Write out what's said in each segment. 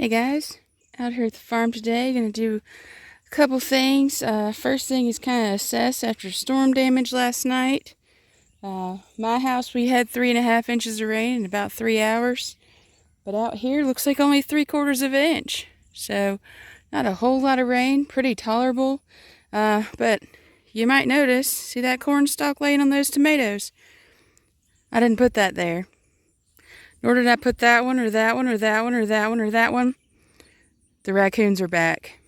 Hey guys, out here at the farm today, gonna do a couple things. First thing is kind of assess after storm damage last night. My house, we had 3.5 inches of rain in about 3 hours, but out here looks like only 3/4 of an inch. So not a whole lot of rain, pretty tolerable. But you might notice, see that corn stalk laying on those tomatoes? I didn't put that there. Nor did I put that one, or that one, or that one, or that one, or that one. The raccoons are back.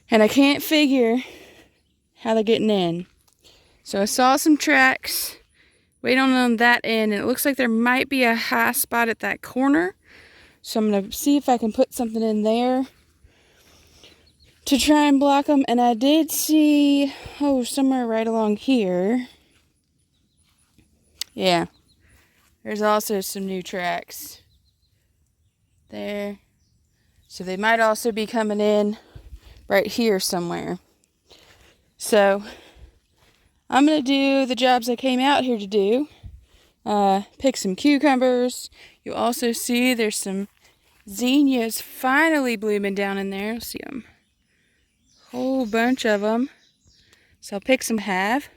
And I can't figure how they're getting in. So I saw some tracks waiting on that end, and it looks like there might be a high spot at that corner. So I'm going to see if I can put something in there to try and block them. And I did see, somewhere right along here. Yeah. There's also some new tracks there. So they might also be coming in right here somewhere. So I'm going to do the jobs I came out here to do. Pick some cucumbers. You'll also see there's some zinnias finally blooming down in there. You'll see them. Whole bunch of them. So I'll pick some half.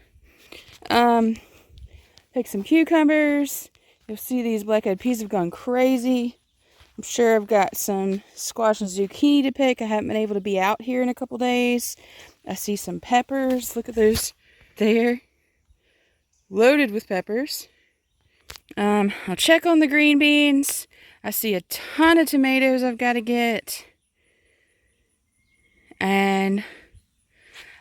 Pick some cucumbers. You'll see these black-eyed peas have gone crazy. I'm sure I've got some squash and zucchini to pick. I haven't been able to be out here in a couple days. I see some peppers. Look at those there. Loaded with peppers. I'll check on the green beans. I see a ton of tomatoes I've got to get. And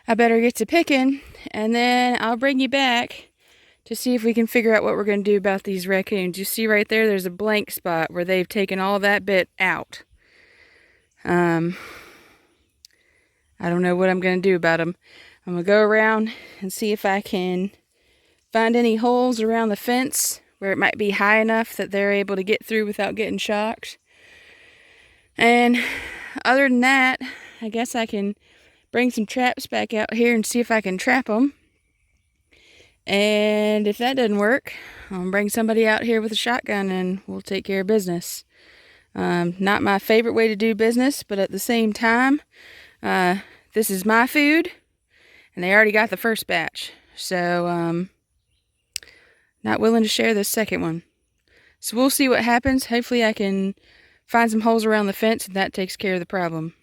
I better get to picking. And then I'll bring you back to see if we can figure out what we're going to do about these raccoons. You see right there, there's a blank spot where they've taken all that bit out. I don't know what I'm going to do about them. I'm going to go around and see if I can find any holes around the fence where it might be high enough that they're able to get through without getting shocked. And other than that, I guess I can bring some traps back out here and see if I can trap them. And if that doesn't work, I'll bring somebody out here with a shotgun and we'll take care of business. Not my favorite way to do business, but at the same time, this is my food, and they already got the first batch. So, not willing to share this second one. So we'll see what happens. Hopefully I can find some holes around the fence and that takes care of the problem.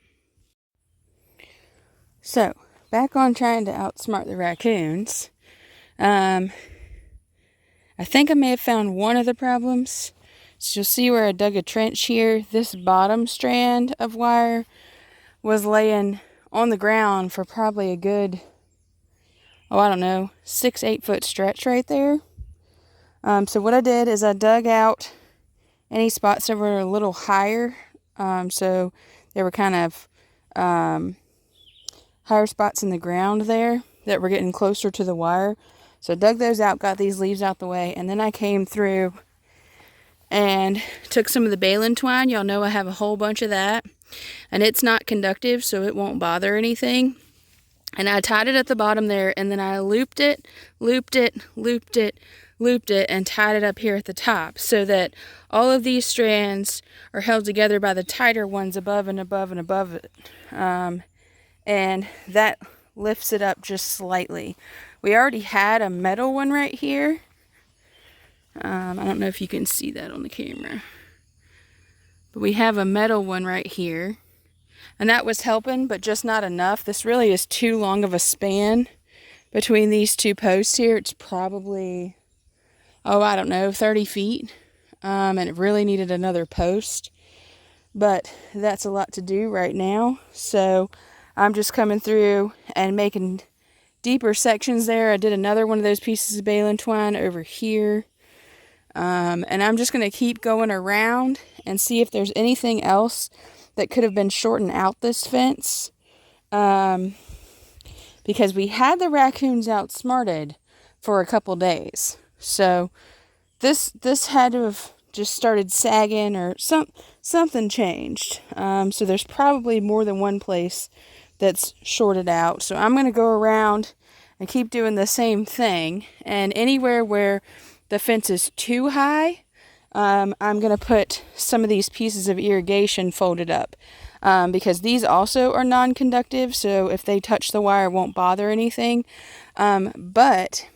So, back on trying to outsmart the raccoons. I think I may have found one of the problems. So you'll see where I dug a trench here. This bottom strand of wire was laying on the ground for probably a good, 6-8 foot stretch right there. So what I did is I dug out any spots that were a little higher. So there were kind of higher spots in the ground there that were getting closer to the wire. So I dug those out, got these leaves out the way, and then I came through and took some of the baling twine. Y'all know I have a whole bunch of that. And it's not conductive, so it won't bother anything. And I tied it at the bottom there, and then I looped it, and tied it up here at the top so that all of these strands are held together by the tighter ones above and above and above it. And that lifts it up just slightly. We already had a metal one right here. I don't know if you can see that on the camera. But we have a metal one right here. And that was helping, but just not enough. This really is too long of a span between these two posts here. It's probably, 30 feet. And it really needed another post. But that's a lot to do right now. So I'm just coming through and making deeper sections there. I did another one of those pieces of baling twine over here. And I'm just going to keep going around and see if there's anything else that could have been shortened out this fence. Because we had the raccoons outsmarted for a couple days. So this had to have just started sagging or something changed. So there's probably more than one place that's shorted out. So I'm going to go around and keep doing the same thing. And anywhere where the fence is too high, I'm going to put some of these pieces of irrigation folded up, because these also are non-conductive, so if they touch the wire, it won't bother anything. But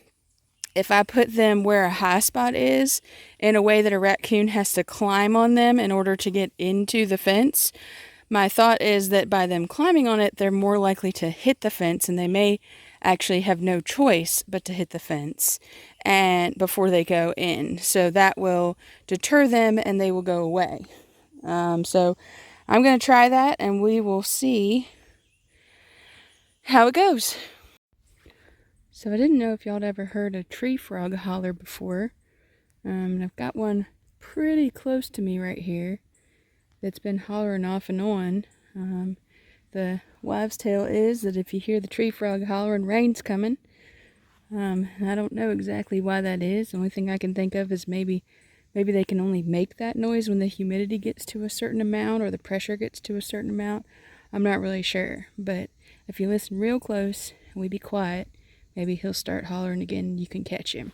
if I put them where a high spot is, in a way that a raccoon has to climb on them in order to get into the fence, my thought is that by them climbing on it, they're more likely to hit the fence, and they may actually have no choice but to hit the fence and before they go in. So that will deter them and they will go away. So I'm going to try that and we will see how it goes. So I didn't know if y'all had ever heard a tree frog holler before. And I've got one pretty close to me right here that's been hollering off and on. The wives' tale is that if you hear the tree frog hollering, rain's coming. I don't know exactly why that is. The only thing I can think of is maybe they can only make that noise when the humidity gets to a certain amount or the pressure gets to a certain amount. I'm not really sure, but if you listen real close and we be quiet, maybe he'll start hollering again and you can catch him.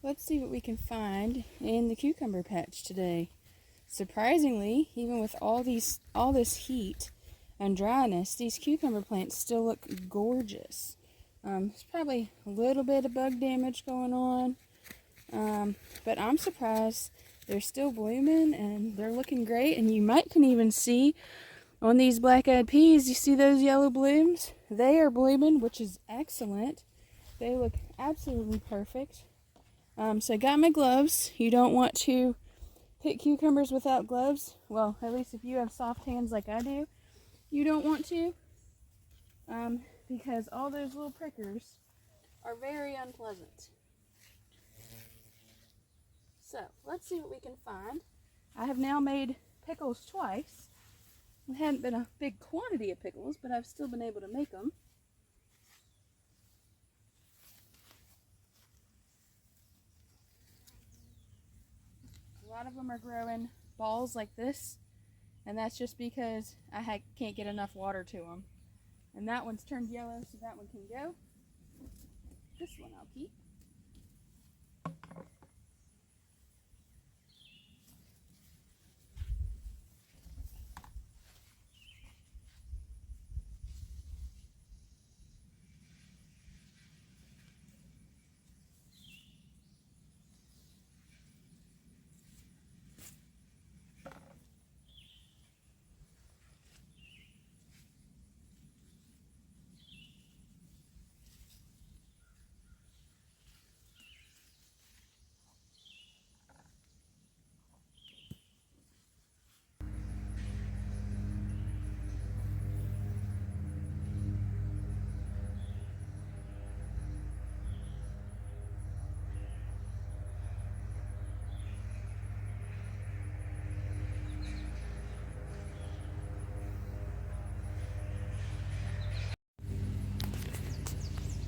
Let's see what we can find in the cucumber patch today. Surprisingly, even with all this heat and dryness, these cucumber plants still look gorgeous. There's probably a little bit of bug damage going on, but I'm surprised they're still blooming and they're looking great. And you can even see on these black-eyed peas, you see those yellow blooms? They are blooming, which is excellent. They look absolutely perfect. So I got my gloves. You don't want to pick cucumbers without gloves. Well, at least if you have soft hands like I do, you don't want to. Because all those little prickers are very unpleasant. So, let's see what we can find. I have now made pickles twice. It hadn't been a big quantity of pickles, but I've still been able to make them. A lot of them are growing balls like this, and that's just because I can't get enough water to them. And that one's turned yellow, so that one can go. This one I'll keep.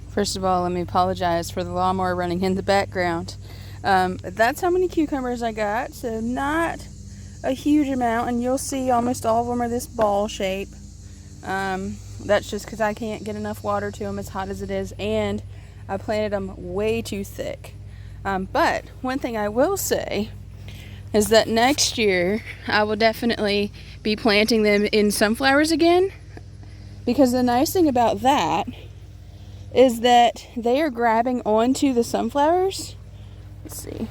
First of all, let me apologize for the lawnmower running in the background. That's how many cucumbers I got, so not a huge amount, and you'll see almost all of them are this ball shape. That's just because I can't get enough water to them as hot as it is, and I planted them way too thick. But one thing I will say is that next year I will definitely be planting them in sunflowers again, because the nice thing about that is that they are grabbing onto the sunflowers. Let's see.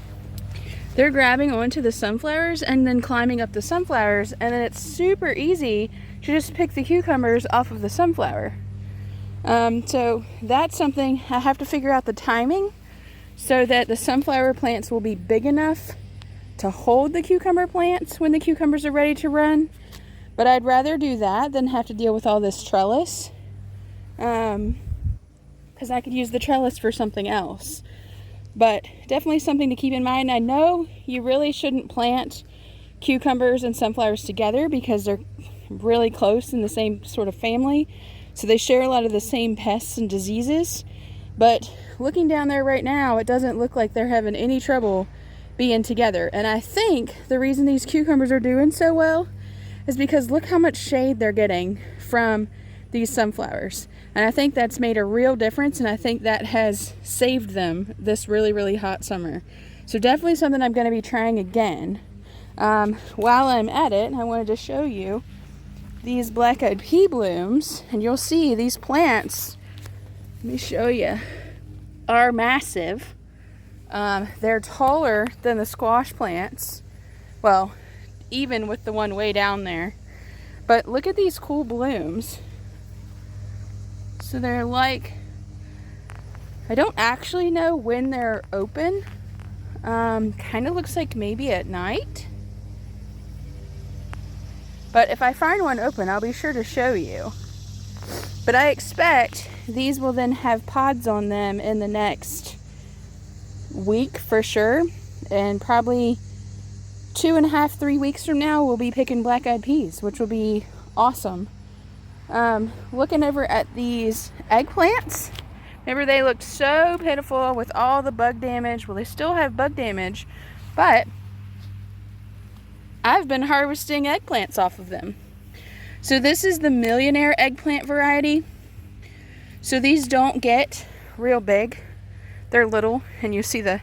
They're grabbing onto the sunflowers and then climbing up the sunflowers, and then it's super easy to just pick the cucumbers off of the sunflower. So that's something I have to figure out the timing so that the sunflower plants will be big enough to hold the cucumber plants when the cucumbers are ready to run. But I'd rather do that than have to deal with all this trellis. Because I could use the trellis for something else. But definitely something to keep in mind. I know you really shouldn't plant cucumbers and sunflowers together because they're really close in the same sort of family. So they share a lot of the same pests and diseases. But looking down there right now, it doesn't look like they're having any trouble being together. And I think the reason these cucumbers are doing so well is because look how much shade they're getting from these sunflowers. And I think that's made a real difference, and I think that has saved them this really, really hot summer. So definitely something I'm going to be trying again. While I'm at it, I wanted to show you these black-eyed pea blooms, and you'll see these plants, let me show you, are massive. They're taller than the squash plants. Well, even with the one way down there. But look at these cool blooms. So they're like, I don't actually know when they're open. Kind of looks like maybe at night. But if I find one open, I'll be sure to show you. But I expect these will then have pods on them in the next week for sure. And probably 2.5, 3 weeks from now, we'll be picking black-eyed peas, which will be awesome. Looking over at these eggplants, remember they looked so pitiful with all the bug damage. Well, they still have bug damage, but I've been harvesting eggplants off of them. So this is the Millionaire eggplant variety. So these don't get real big. They're little, and you see the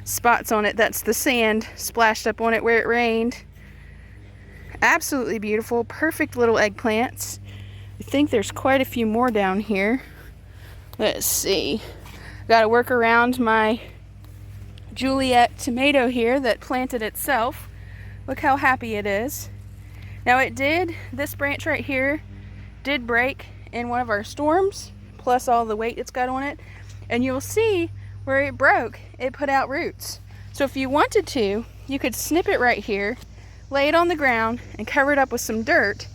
spots on it. That's the sand splashed up on it where it rained. Absolutely beautiful, perfect little eggplants. I think there's quite a few more down here. Let's see. Got to work around my Juliet tomato here that planted itself. Look how happy it is. Now this branch right here did break in one of our storms, plus all the weight it's got on it. And you'll see where it broke, it put out roots. So if you wanted to, you could snip it right here, lay it on the ground, and cover it up with some dirt,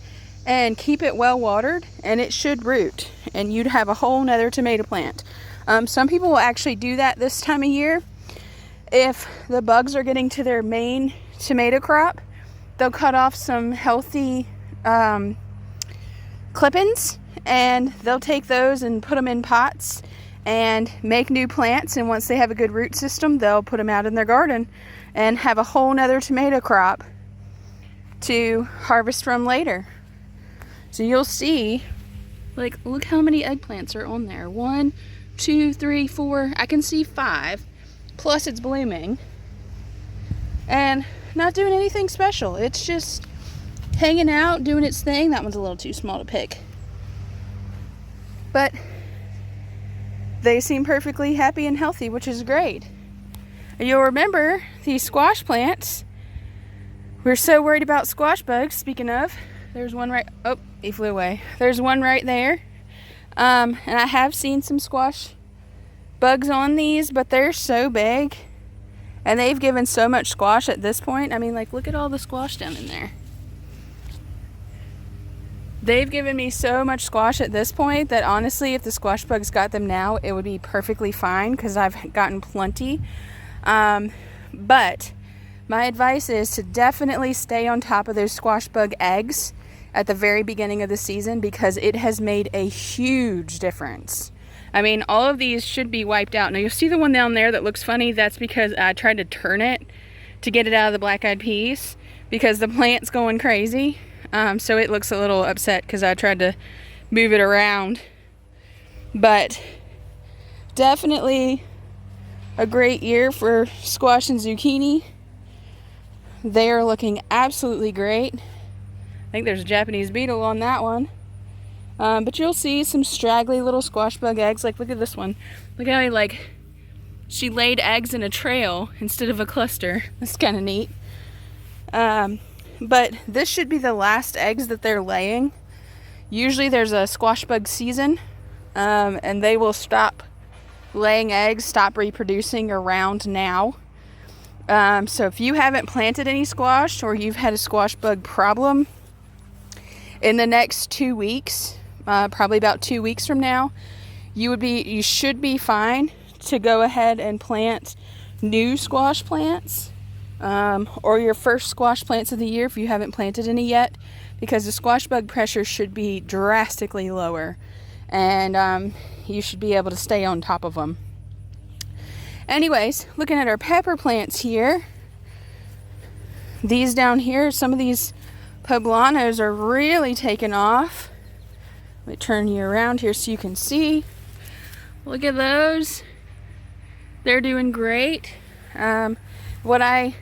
and keep it well watered, and it should root, and you'd have a whole nother tomato plant. Some people will actually do that this time of year. If the bugs are getting to their main tomato crop, they'll cut off some healthy clippings, and they'll take those and put them in pots and make new plants. And once they have a good root system, they'll put them out in their garden and have a whole nother tomato crop to harvest from later. So you'll see, like, look how many eggplants are on there. 1, 2, 3, 4, I can see 5, plus it's blooming. And not doing anything special. It's just hanging out, doing its thing. That one's a little too small to pick. But they seem perfectly happy and healthy, which is great. And you'll remember these squash plants. We're so worried about squash bugs. Speaking of, there's one right, oh, he flew away. There's one right there. And I have seen some squash bugs on these, but they're so big. And they've given so much squash at this point. I mean, like, look at all the squash down in there. They've given me so much squash at this point that honestly, if the squash bugs got them now, it would be perfectly fine because I've gotten plenty. But my advice is to definitely stay on top of those squash bug eggs at the very beginning of the season because it has made a huge difference. I mean, all of these should be wiped out. Now, you'll see the one down there that looks funny. That's because I tried to turn it to get it out of the black-eyed peas because the plant's going crazy. So it looks a little upset because I tried to move it around. But definitely a great year for squash and zucchini. They are looking absolutely great. I think there's a Japanese beetle on that one. But you'll see some straggly little squash bug eggs. Like, look at this one. Look how she laid eggs in a trail instead of a cluster. That's kind of neat. But this should be the last eggs that they're laying. Usually there's a squash bug season, and they will stop laying eggs, stop reproducing around now. So if you haven't planted any squash or you've had a squash bug problem, in the next 2 weeks, probably about 2 weeks from now, you should be fine to go ahead and plant new squash plants, or your first squash plants of the year if you haven't planted any yet, because the squash bug pressure should be drastically lower, and you should be able to stay on top of them. Anyways, looking at our pepper plants here, these down here, some of these poblanos are really taking off. Let me turn you around here so you can see. Look at those. They're doing great. What I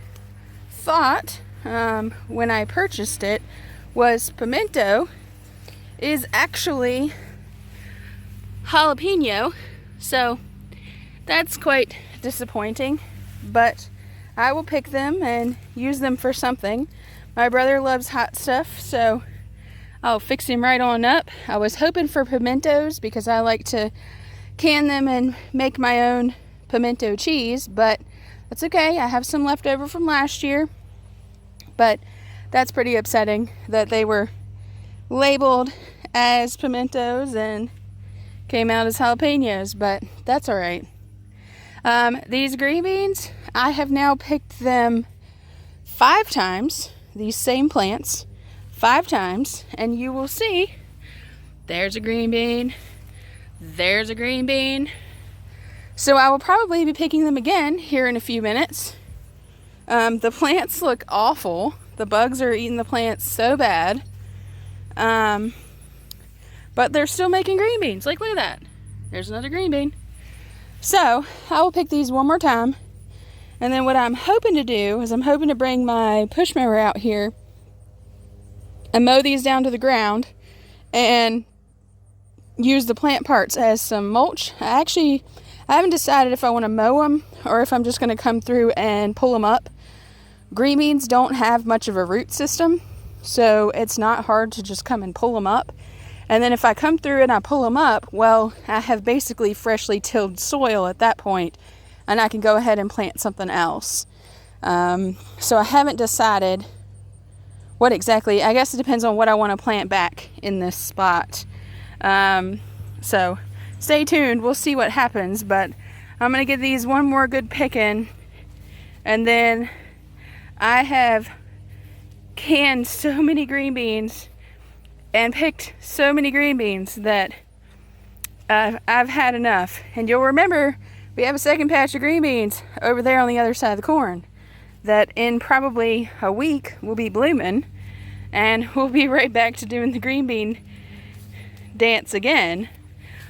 thought when I purchased it was pimento is actually jalapeno, so that's quite disappointing, but I will pick them and use them for something. My brother loves hot stuff, so I'll fix him right on up. I was hoping for pimentos because I like to can them and make my own pimento cheese, but that's okay. I have some left over from last year, but that's pretty upsetting that they were labeled as pimentos and came out as jalapenos, but that's all right. These green beans, I have now picked them 5 times, these same plants, 5 times, and you will see there's a green bean, there's a green bean. So I will probably be picking them again here in a few minutes. The plants look awful. The bugs are eating the plants so bad. But they're still making green beans. Like, look at that. There's another green bean. So I will pick these one more time. And then what I'm hoping to do is I'm hoping to bring my push mower out here and mow these down to the ground and use the plant parts as some mulch. I haven't decided if I want to mow them or if I'm just going to come through and pull them up. Green beans don't have much of a root system, so it's not hard to just come and pull them up. And then if I come through and I pull them up, well, I have basically freshly tilled soil at that point, and I can go ahead and plant something else. So I haven't decided what exactly. I guess it depends on what I want to plant back in this spot. So stay tuned. We'll see what happens, but I'm going to give these one more good picking, and then I have canned so many green beans and picked so many green beans that I've had enough. And you'll remember we have a second patch of green beans over there on the other side of the corn that in probably a week will be blooming, and we'll be right back to doing the green bean dance again.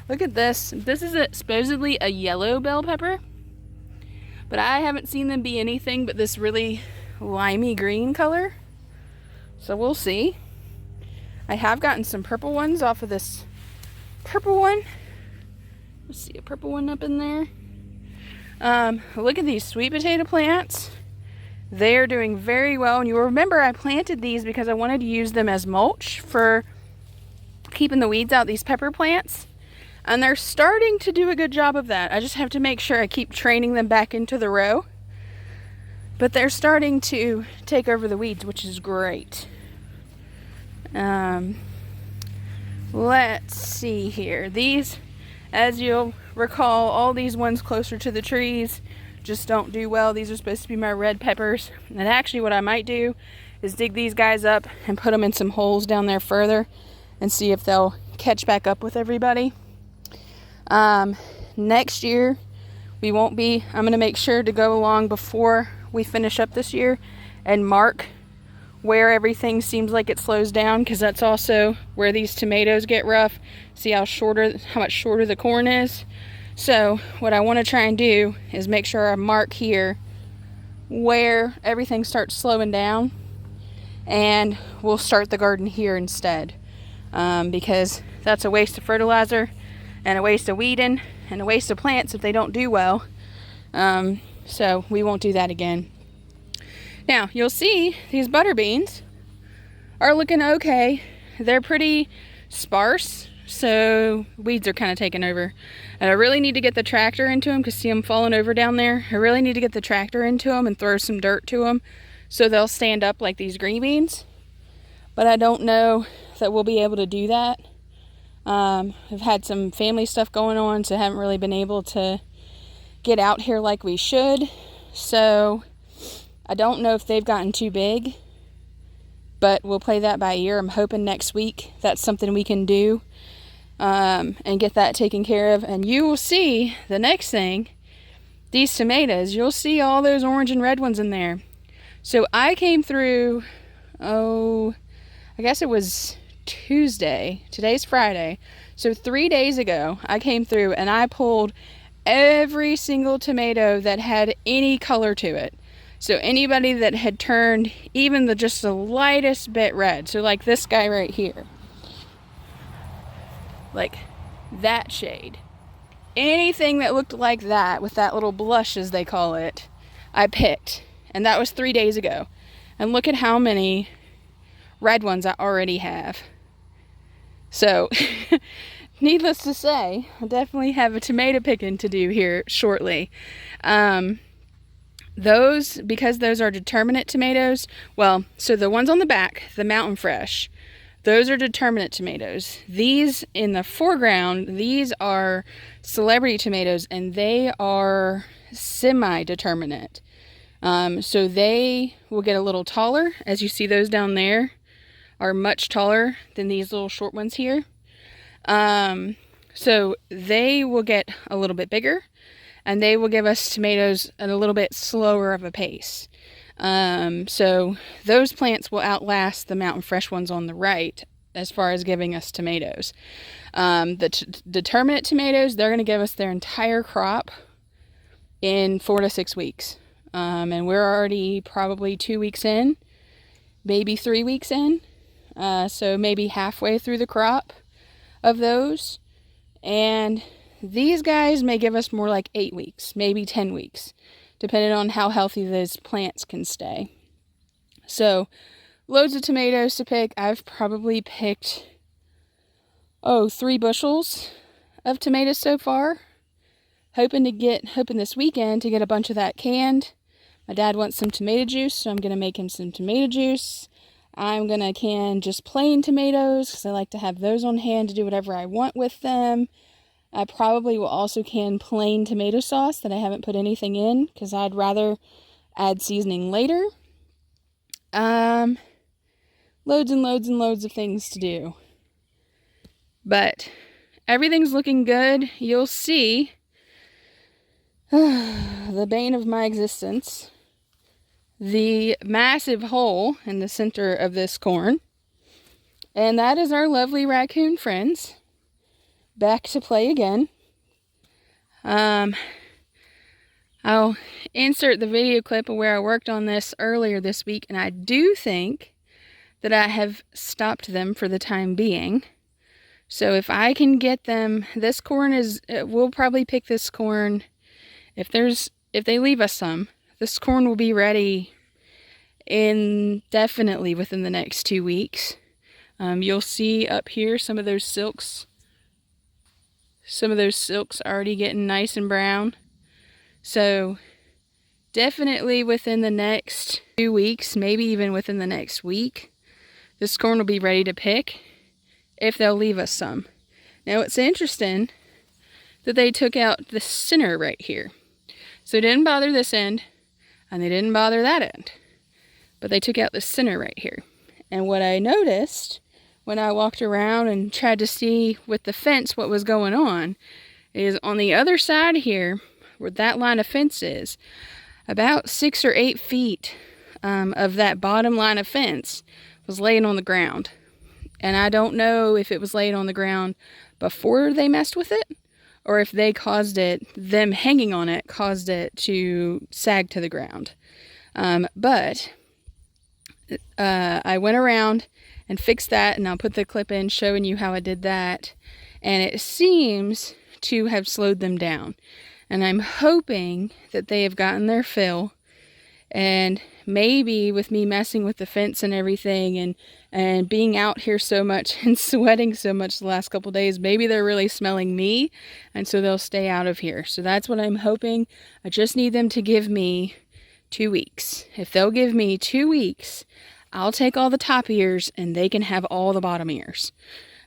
Look at this. This is supposedly a yellow bell pepper, but I haven't seen them be anything but this really limey green color. So we'll see. I have gotten some purple ones off of this purple one. Let's see a purple one up in there. Look at these sweet potato plants. They are doing very well. And you'll remember I planted these because I wanted to use them as mulch for keeping the weeds out these pepper plants. And they're starting to do a good job of that. I just have to make sure I keep training them back into the row. But they're starting to take over the weeds, which is great. Let's see here. These, as you'll recall, all these ones closer to the trees just don't do well. These are supposed to be my red peppers. And actually what I might do is dig these guys up and put them in some holes down there further and see if they'll catch back up with everybody. Next year, I'm going to make sure to go along before we finish up this year and mark where everything seems like it slows down, because that's also where these tomatoes get rough. See how much shorter the corn is. So what I want to try and do is make sure I mark here where everything starts slowing down, and we'll start the garden here instead, because that's a waste of fertilizer and a waste of weeding and a waste of plants if they don't do well. So we won't do that again. Now, you'll see these butter beans are looking okay. They're pretty sparse. so weeds are kind of taking over. And I really need to get the tractor into them, because see them falling over down there? I really need to get the tractor into them and throw some dirt to them so they'll stand up like these green beans. But I don't know that we'll be able to do that. I've had some family stuff going on, so I haven't really been able to get out here like we should. So I don't know if they've gotten too big, but we'll play that by ear. I'm hoping next week that's something we can do, and get that taken care of. And you will see the next thing, these tomatoes, you'll see all those orange and red ones in there. So I came through, I guess it was Tuesday. Today's Friday. So 3 days ago, I came through and I pulled every single tomato that had any color to it. So anybody that had turned even just the lightest bit red. So like this guy right here. Like that shade. Anything that looked like that with that little blush, as they call it, I picked. And that was 3 days ago. And look at how many red ones I already have. So needless to say, I definitely have a tomato picking to do here shortly. Because those are determinate tomatoes, well, so the ones on the back, the Mountain Fresh, those are determinate tomatoes. These in the foreground, these are celebrity tomatoes, and they are semi-determinate. So they will get a little taller. As you see, those down there are much taller than these little short ones here. So they will get a little bit bigger, and they will give us tomatoes at a little bit slower of a pace. So those plants will outlast the Mountain Fresh ones on the right as far as giving us tomatoes. The determinate tomatoes, they're going to give us their entire crop in 4 to 6 weeks. And we're already probably 2 weeks in, maybe 3 weeks in. So maybe halfway through the crop of those. And these guys may give us more like 8 weeks, maybe 10 weeks, depending on how healthy those plants can stay. So loads of tomatoes to pick. I've probably picked 3 bushels of tomatoes so far. Hoping this weekend to get a bunch of that canned. My dad wants some tomato juice, so I'm going to make him some tomato juice. I'm going to can just plain tomatoes, because I like to have those on hand to do whatever I want with them. I probably will also can plain tomato sauce that I haven't put anything in, because I'd rather add seasoning later. Loads and loads and loads of things to do. But everything's looking good. You'll see the bane of my existence, the massive hole in the center of this corn. And that is our lovely raccoon friends back to play again. I'll insert the video clip of where I worked on this earlier this week, and I do think that I have stopped them for the time being. So if I can get them, this corn we'll probably pick this corn. If they leave us some, this corn will be ready definitely within the next 2 weeks. You'll see up here some of those silks. Some of those silks already getting nice and brown. So definitely within the next 2 weeks, maybe even within the next week, this corn will be ready to pick if they'll leave us some. Now it's interesting that they took out the center right here. So they didn't bother this end, and they didn't bother that end. But they took out the center right here. And what I noticed when I walked around and tried to see with the fence what was going on is on the other side here, where that line of fence is, about 6 or 8 feet of that bottom line of fence was laying on the ground. And I don't know if it was laying on the ground before they messed with it, or if they caused it, them hanging on it, caused it to sag to the ground. But I went around and fixed that, and I'll put the clip in showing you how I did that. And it seems to have slowed them down. And I'm hoping that they have gotten their fill, and maybe with me messing with the fence and everything and being out here so much and sweating so much the last couple days, maybe they're really smelling me, and so they'll stay out of here. So that's what I'm hoping. I just need them to give me 2 weeks. If they'll give me 2 weeks, I'll take all the top ears and they can have all the bottom ears.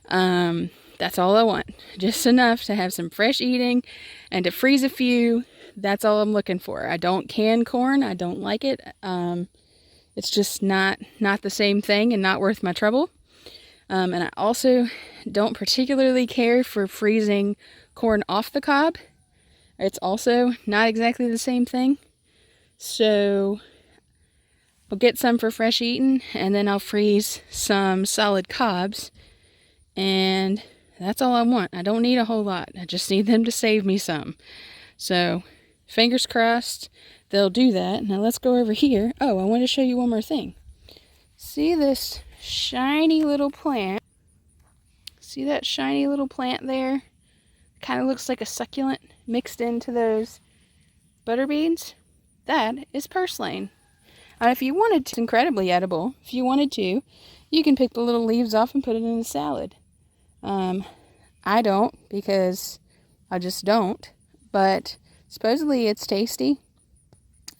That's all I want. Just enough to have some fresh eating and to freeze a few. That's all I'm looking for. I don't can corn. I don't like it. It's just not the same thing and not worth my trouble. And I also don't particularly care for freezing corn off the cob. It's also not exactly the same thing. So I'll get some for fresh eating, and then I'll freeze some solid cobs, and that's all I want. I don't need a whole lot. I just need them to save me some. So fingers crossed they'll do that. Now let's go over here. Oh, I want to show you one more thing. See this shiny little plant? See that shiny little plant there? Kind of looks like a succulent mixed into those butter beans. That is purslane. If you wanted to, it's incredibly edible. If you wanted to, you can pick the little leaves off and put it in a salad. I don't, because I just don't, but supposedly it's tasty.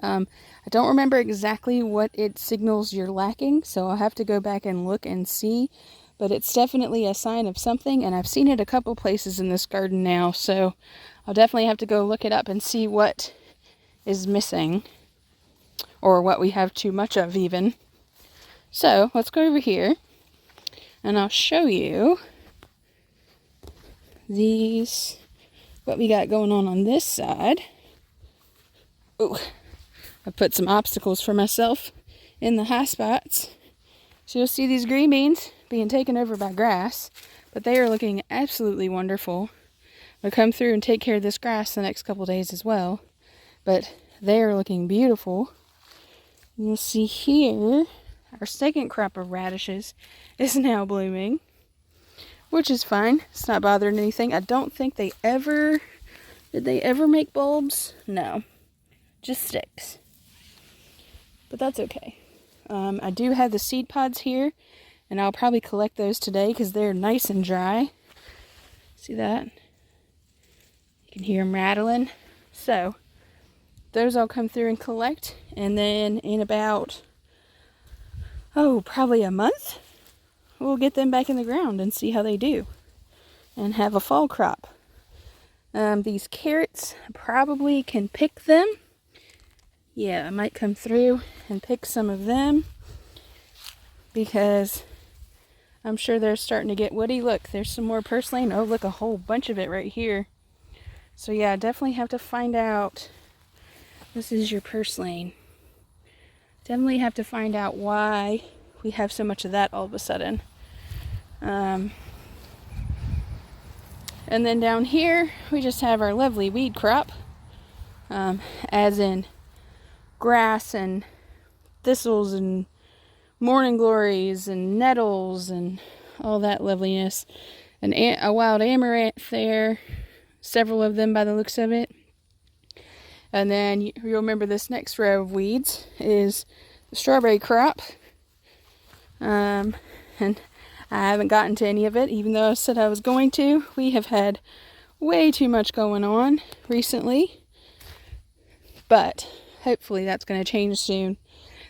I don't remember exactly what it signals you're lacking, so I'll have to go back and look and see, but it's definitely a sign of something, and I've seen it a couple places in this garden now, so I'll definitely have to go look it up and see what is missing, or what we have too much of even. So let's go over here, and I'll show you what we got going on this side. Ooh, I put some obstacles for myself in the high spots. So you'll see these green beans being taken over by grass, but they are looking absolutely wonderful. I'll come through and take care of this grass the next couple days as well, but they are looking beautiful. And you'll see here, our second crop of radishes is now blooming, which is fine. It's not bothering anything. I don't think did they ever make bulbs? No, just sticks. But that's okay. I do have the seed pods here, and I'll probably collect those today because they're nice and dry. See that? You can hear them rattling. So those I'll come through and collect, and then in about, probably a month, we'll get them back in the ground and see how they do and have a fall crop. These carrots, I probably can pick them. Yeah, I might come through and pick some of them because I'm sure they're starting to get woody. Look, there's some more purslane. Oh, look, a whole bunch of it right here. So yeah, I definitely have to find out. This is your purslane. Definitely have to find out why we have so much of that all of a sudden. And then down here, we just have our lovely weed crop, as in grass and thistles and morning glories and nettles and all that loveliness. And a wild amaranth there, several of them by the looks of it. And then you'll remember this next row of weeds is the strawberry crop. And I haven't gotten to any of it, even though I said I was going to. We have had way too much going on recently, but hopefully that's going to change soon.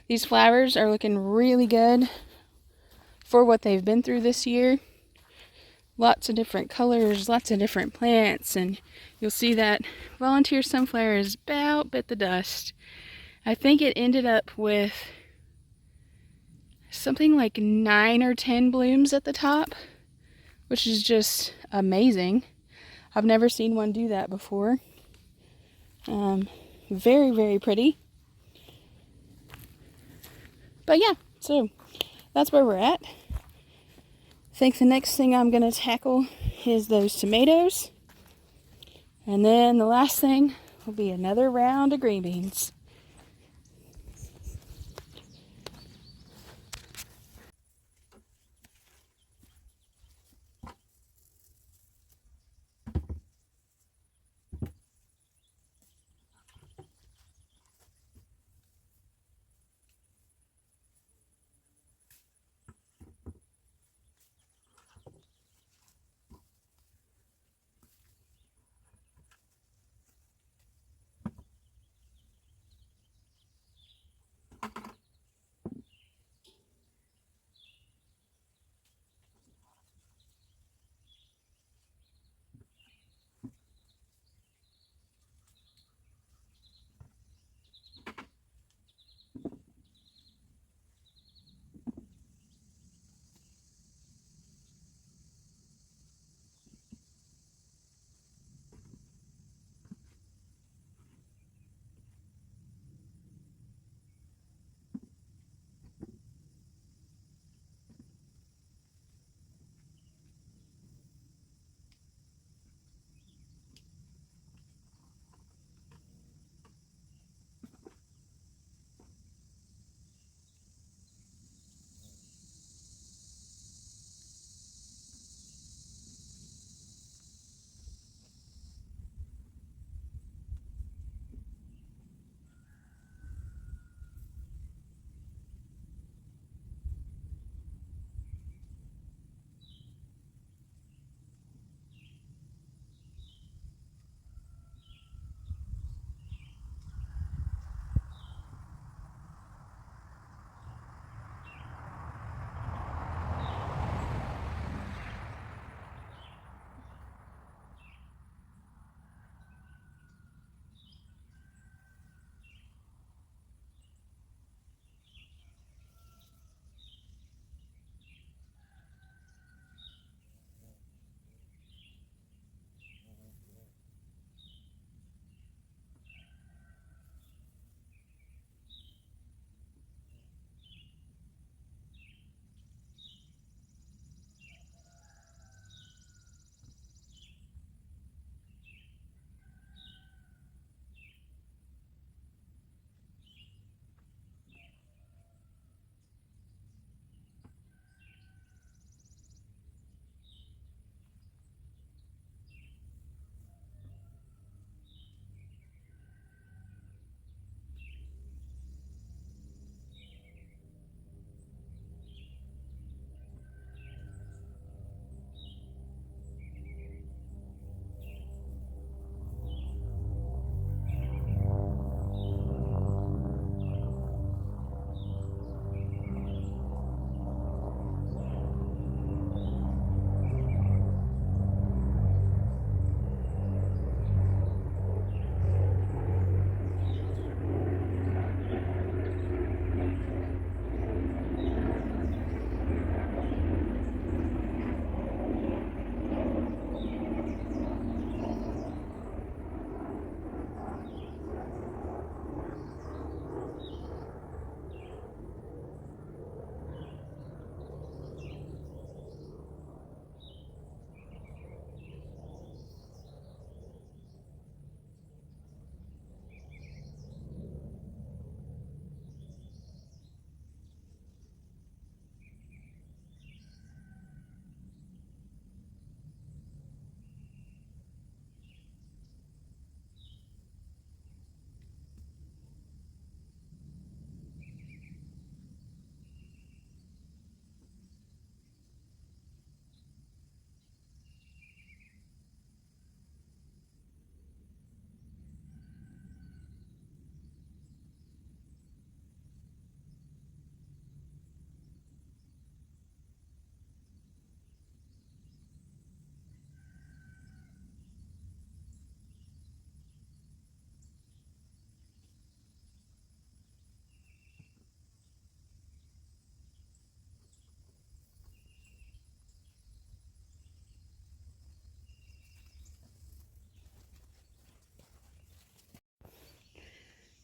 These flowers are looking really good for what they've been through this year. Lots of different colors, lots of different plants, and you'll see that volunteer sunflower is about bit the dust. I think it ended up with something like 9 or 10 blooms at the top, which is just amazing. I've never seen one do that before. Very, very pretty. But yeah, so that's where we're at. I think the next thing I'm going to tackle is those tomatoes. And then the last thing will be another round of green beans.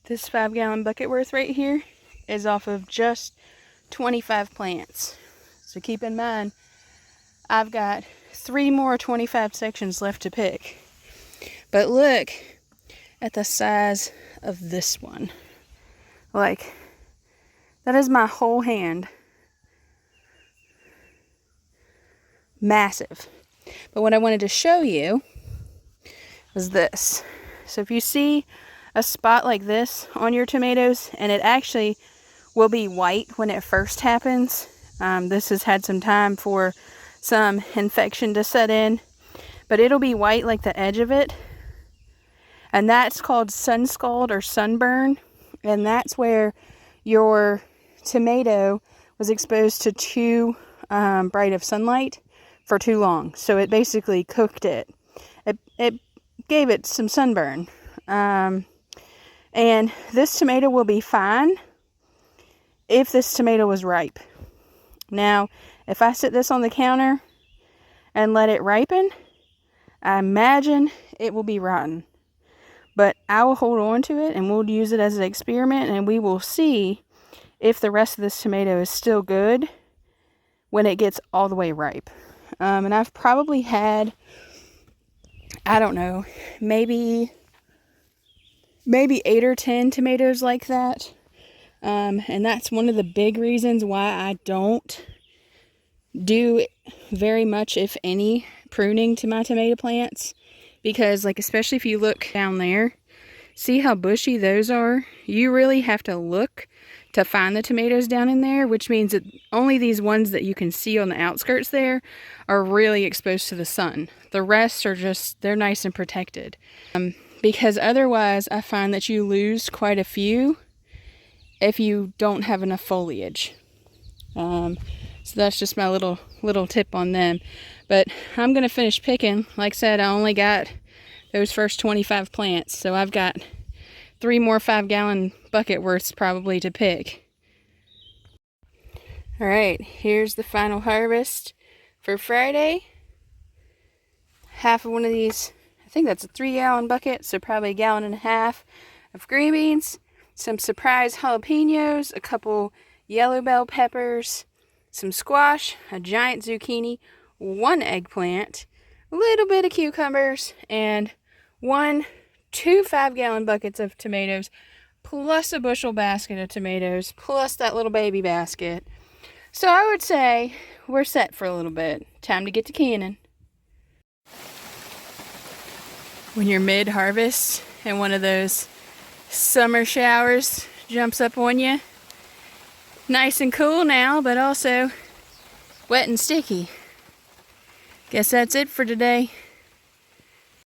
This 5-gallon bucket worth right here is off of just 25 plants. So keep in mind, I've got 3 more 25 sections left to pick. But look at the size of this one. Like, that is my whole hand. Massive. But what I wanted to show you was this. So if you see a spot like this on your tomatoes, and it actually will be white when it first happens. This has had some time for some infection to set in, but it'll be white like the edge of it. And that's called sun scald or sunburn. And that's where your tomato was exposed to too bright of sunlight for too long. So it basically cooked it. It gave it some sunburn. And this tomato will be fine if this tomato was ripe. Now, if I sit this on the counter and let it ripen, I imagine it will be rotten. But I will hold on to it and we'll use it as an experiment, and we will see if the rest of this tomato is still good when it gets all the way ripe. And I've probably had, I don't know, maybe 8 or 10 tomatoes like that. And that's one of the big reasons why I don't do very much, if any, pruning to my tomato plants. Because, like, especially if you look down there, see how bushy those are? You really have to look to find the tomatoes down in there, which means that only these ones that you can see on the outskirts there are really exposed to the sun. The rest are just, they're nice and protected. Because otherwise, I find that you lose quite a few if you don't have enough foliage. So that's just my little tip on them. But I'm going to finish picking. Like I said, I only got those first 25 plants. So I've got 3 more 5-gallon bucket worths probably to pick. Alright, here's the final harvest for Friday. Half of one of these, I think that's a 3-gallon bucket, so probably 1.5 gallons of green beans, some surprise jalapenos, a couple yellow bell peppers, some squash, a giant zucchini, 1 eggplant, a little bit of cucumbers, and 2 5-gallon buckets of tomatoes, plus a bushel basket of tomatoes, plus that little baby basket. So I would say we're set for a little bit. Time to get to canning. When you're mid-harvest and one of those summer showers jumps up on you, nice and cool now, but also wet and sticky. Guess that's it for today.